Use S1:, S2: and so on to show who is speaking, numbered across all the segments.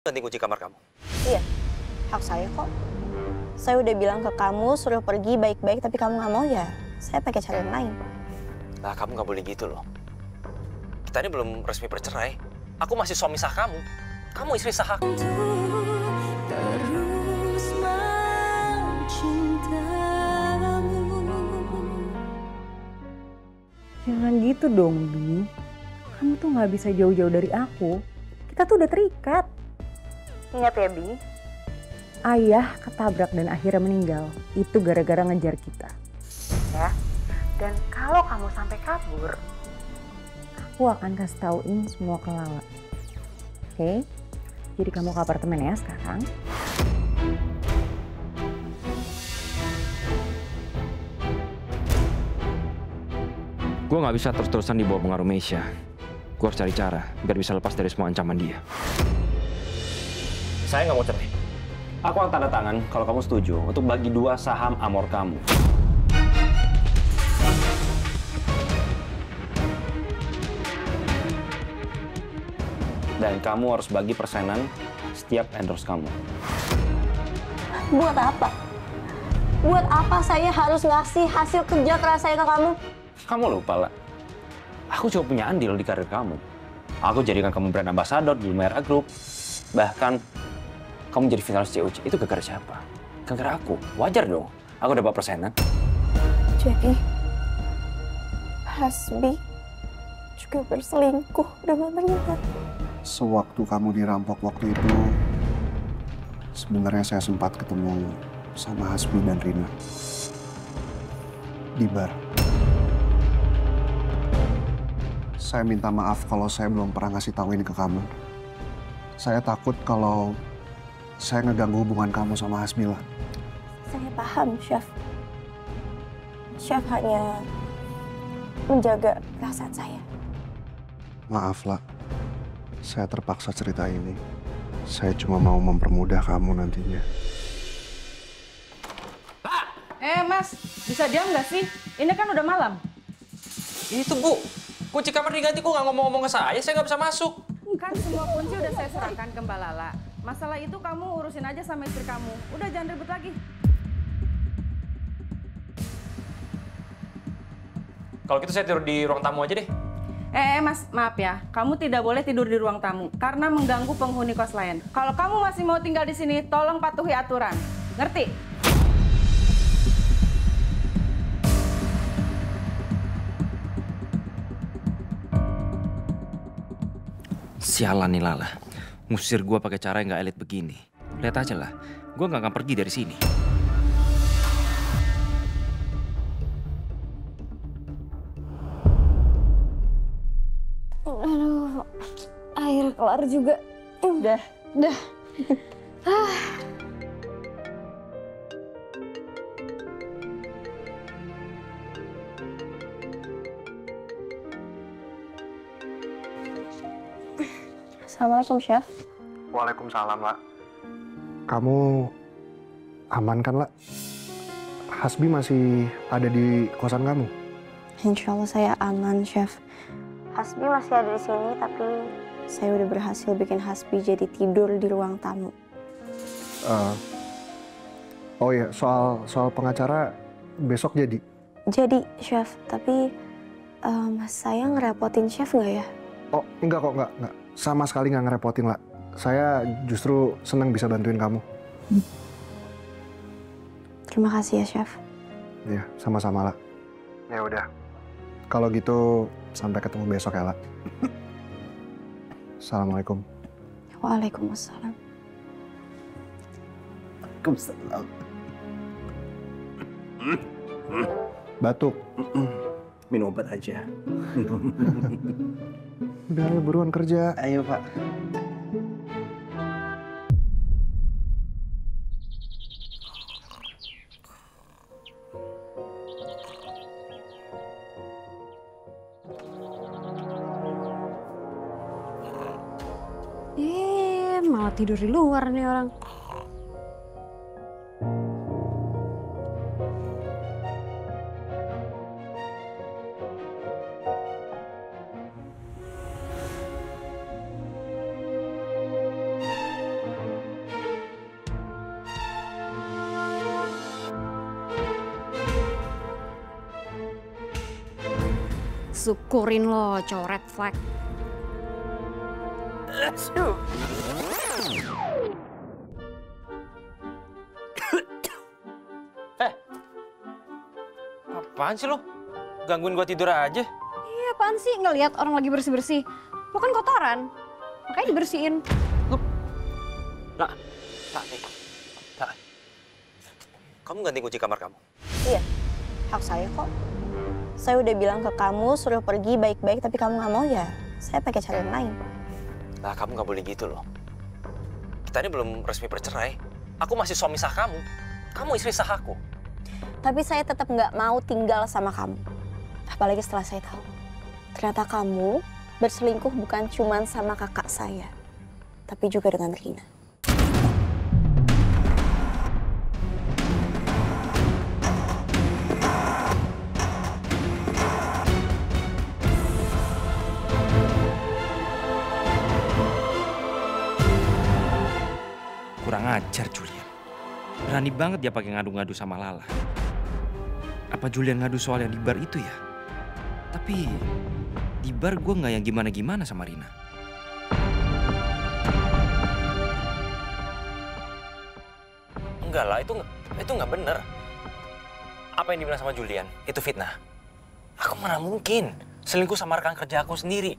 S1: ganti kunci kamar kamu.
S2: Iya, hak saya kok. Saya udah bilang ke kamu suruh pergi baik-baik, tapi kamu nggak mau ya. Saya pakai cara yang lain.
S1: Nah, kamu nggak boleh gitu loh. Kita ini belum resmi bercerai. Aku masih suami sah kamu. Kamu istri sah aku.
S3: Terus mencintamu.
S4: Jangan gitu dong, Bi. Kamu tuh nggak bisa jauh-jauh dari aku. Kita tuh udah terikat. Ingat ya, Bi. Ayah ketabrak dan akhirnya meninggal. Itu gara-gara ngejar kita. Ya. Dan kalau kamu sampai kabur, aku akan kasih tauin semua ke Lala. Oke? Jadi kamu ke apartemen ya sekarang.
S5: Gue nggak bisa terus-terusan dibawa pengaruh Meisha. Gue harus cari cara biar bisa lepas dari semua ancaman dia.
S1: Saya nggak mau cerai.
S5: Aku akan tanda tangan kalau kamu setuju untuk bagi 2 saham Amor kamu. Dan kamu harus bagi persenan setiap endorse kamu.
S2: Buat apa? Buat apa saya harus ngasih hasil kerja keras saya ke kamu?
S5: Kamu lupa lah. Aku cuma punya andil di karir kamu. Aku jadikan kamu brand ambassador di Merah Group. Bahkan kamu jadi finalis COC. Itu gara-gara siapa? Gara-gara aku. Wajar dong. Aku dapat persenan.
S2: Jadi, Hasbi juga berselingkuh dengan ternyata.
S6: Sewaktu kamu dirampok waktu itu, sebenarnya saya sempat ketemu sama Hasbi dan Rina di bar. Saya minta maaf kalau saya belum pernah ngasih tahu ini ke kamu. Saya takut kalau saya ngeganggu hubungan kamu sama Hasmila.
S2: Saya paham, Chef. Chef hanya menjaga perasaan saya.
S6: Maaf, lah. Saya terpaksa cerita ini. Saya cuma mau mempermudah kamu nantinya.
S4: Mas, bisa diam nggak sih? Ini kan udah malam.
S1: Itu, Bu. Kunci kamar diganti, kok nggak ngomong-ngomong ke saya nggak bisa masuk.
S4: Kan semua kunci udah saya serahkan ke Mbak Lala. Masalah itu kamu urusin aja sama istri kamu. Udah jangan ribut lagi.
S1: Kalau gitu saya tidur di ruang tamu aja deh.
S4: Mas, maaf ya. Kamu tidak boleh tidur di ruang tamu karena mengganggu penghuni kos lain. Kalau kamu masih mau tinggal di sini, tolong patuhi aturan. Ngerti?
S5: Sialan nih Lala. Ngusir gue pakai cara yang nggak elit begini. Lihat aja lah. Gue nggak akan pergi dari sini.
S2: Aduh, air kelar juga. Udah. Assalamualaikum, Chef.
S6: Waalaikumsalam, Lah. Kamu aman kan, Lah? Hasbi masih ada di kosan kamu?
S2: Insya Allah saya aman, Chef. Hasbi masih ada di sini, tapi saya udah berhasil bikin Hasbi jadi tidur di ruang tamu.
S6: Oh iya, soal pengacara besok jadi?
S2: Jadi, Chef, tapi saya ngerepotin Chef nggak ya?
S6: Oh, enggak kok, enggak. Sama sekali nggak ngerepotin, Lah. Saya justru senang bisa bantuin kamu.
S2: Terima kasih ya, Chef.
S6: Iya, sama-sama, Lah. Ya udah. Kalau gitu, sampai ketemu besok ya, Lah. Assalamualaikum.
S2: Waalaikumsalam.
S6: Waalaikumsalam. Batuk.
S7: Minum obat aja.
S6: Udah, ayo buruan kerja.
S7: Ayo, Pak.
S8: Malah tidur di luar nih orang. Syukurin lo, cowok red flag.
S1: Apaan sih lo? Gangguin gua tidur aja.
S8: Iya, apaan sih ngelihat orang lagi bersih-bersih? Lo kan kotoran, makanya dibersihin.
S1: Lah, kamu ganti kunci kamar kamu?
S2: Iya, hak saya kok. Saya udah bilang ke kamu suruh pergi baik-baik, tapi kamu nggak mau ya. Saya pakai cara yang lain.
S1: Lah, kamu nggak boleh gitu loh. Kita ini belum resmi bercerai. Aku masih suami sah kamu. Kamu istri sah aku.
S2: Tapi saya tetap nggak mau tinggal sama kamu. Apalagi setelah saya tahu. Ternyata kamu berselingkuh bukan cuma sama kakak saya, tapi juga dengan Rina.
S3: Kurang ajar Julian. Berani banget dia pakai ngadu-ngadu sama Lala. Apa Julian ngadu soal yang di bar itu ya? Tapi di bar gue nggak yang gimana-gimana sama Rina.
S1: Enggak lah, itu nggak bener. Apa yang dibilang sama Julian itu fitnah. Aku mana mungkin selingkuh sama rekan kerja aku sendiri.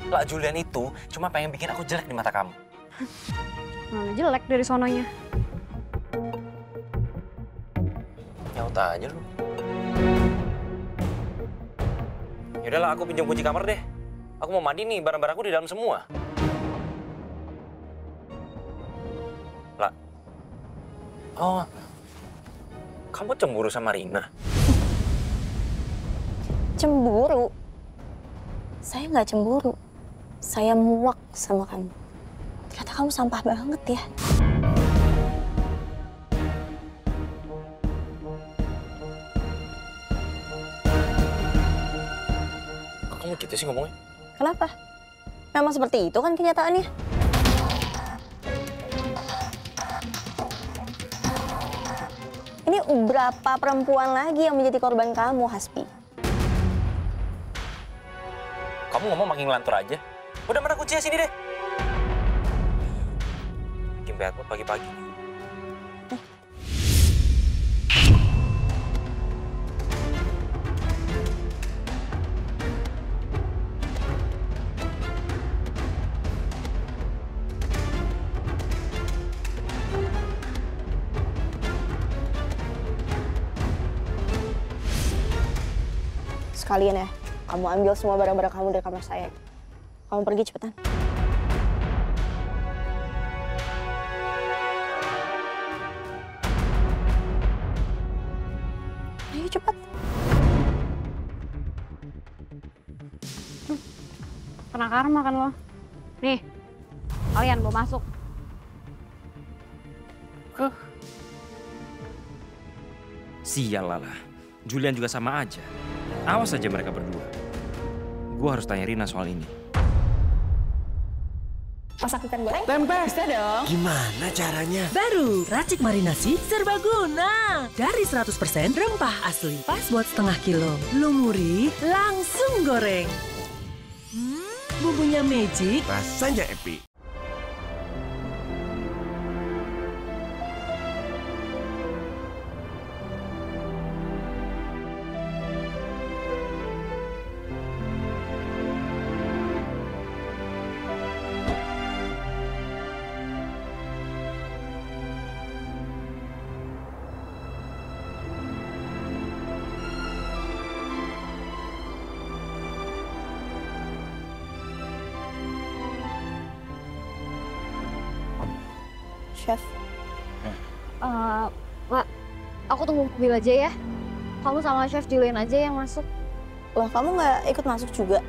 S1: Lah, Julian itu cuma pengen bikin aku jelek di mata kamu.
S8: Mana jelek dari sononya.
S1: Nyaut aja lu. Yaudahlah, aku pinjam kunci kamar deh. Aku mau mandi nih, barang-barang aku di dalam semua. Lah. Oh, kamu cemburu sama Rina?
S2: Cemburu? Saya nggak cemburu. Saya muak sama kamu. Ternyata kamu sampah banget ya.
S1: Kok kamu gitu sih ngomongnya?
S2: Kenapa? Memang seperti itu kan kenyataannya. Ini berapa perempuan lagi yang menjadi korban kamu, Hasbi?
S1: Kamu ngomong makin ngelantur aja. Udah, mana kuncinya, sini deh. Bikin bad mood pagi-pagi.
S2: Sekalian ya, kamu ambil semua barang-barang kamu dari kamar saya. Kamu pergi cepetan. Ayo cepat.
S8: Kena karma kan lo. Nih, kalian mau masuk.
S3: Sial Lala. Julian juga sama aja. Awas aja mereka berdua. Gue harus tanya Rina soal ini.
S2: Masak ikan goreng?
S9: Tempe.
S10: Bisa dong.
S9: Gimana caranya?
S10: Baru Racik Marinasi Serbaguna. Dari 100% rempah asli. Pas buat setengah kilo. Lumuri, langsung goreng. Bumbunya magic.
S9: Rasanya epic.
S2: Chef.
S8: Mak, aku tunggu mobil aja ya. Kamu sama Chef Julian aja yang masuk.
S2: Loh, kamu nggak ikut masuk juga?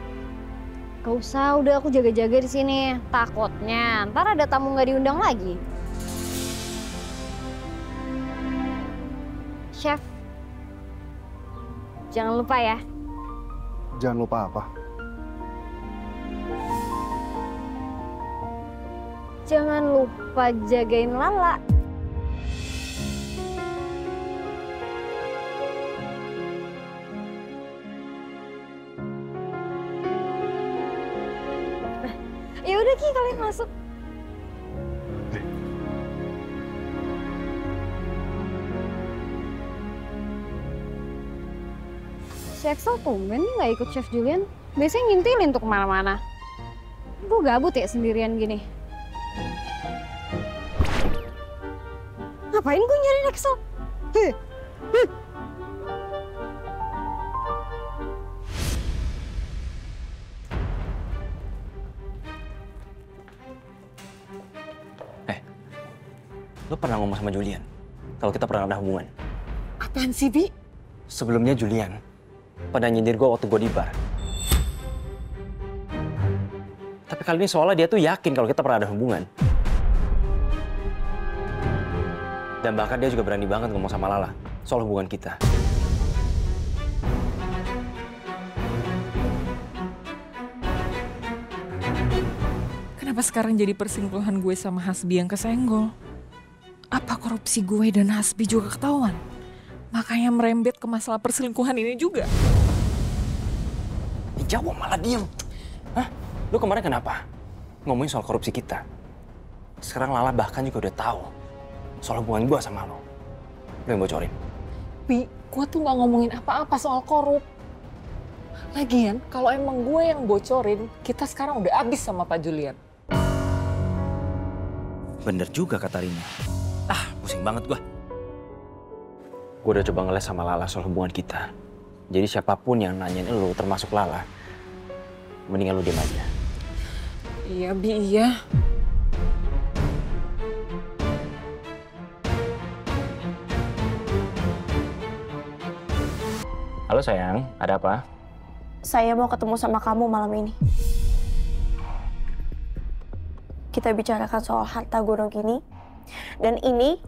S8: Gak usah, udah aku jaga-jaga di sini. Takutnya ntar ada tamu nggak diundang lagi. Chef, jangan lupa ya.
S6: Jangan lupa apa?
S8: Jangan lupa jagain Lala. udah Ki, kalian masuk. Si Axel tumben nih nggak ikut Chef Julian. Biasanya ngintilin tuh kemana-mana. Gue gabut ya sendirian gini. Ngapain gue nyariin Axel?
S1: Lo pernah ngomong sama Julian kalau kita pernah ada hubungan?
S10: Apaan sih, Bi?
S1: Sebelumnya Julian pernah nyindir gue waktu gue di bar. Tapi kali ini soalnya dia tuh yakin kalau kita pernah ada hubungan. Dan bahkan dia juga berani banget ngomong sama Lala soal hubungan kita.
S10: Kenapa sekarang jadi perselingkuhan gue sama Hasbi yang kesenggol? Apa korupsi gue dan Hasbi juga ketahuan? Makanya merembet ke masalah perselingkuhan ini juga.
S1: Jawab malah diem. Hah? Lu kemarin kenapa? Ngomongin soal korupsi kita. Sekarang Lala bahkan juga udah tahu soal hubungan gue sama lo. Lo yang bocorin.
S10: Bi, gue tuh gak ngomongin apa-apa soal korup. Lagian, kalau emang gue yang bocorin, kita sekarang udah abis sama Pak Julian.
S3: Bener juga kata Rina. Pusing banget gua.
S1: Gue udah coba ngeles sama Lala soal hubungan kita. Jadi siapapun yang nanyain lo, termasuk Lala, mendingan lo diam aja.
S10: Iya, Bi, iya.
S1: Halo sayang, ada apa?
S2: Saya mau ketemu sama kamu malam ini. Kita bicarakan soal harta gonok ini. Dan ini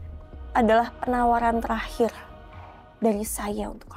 S2: adalah penawaran terakhir dari saya untuk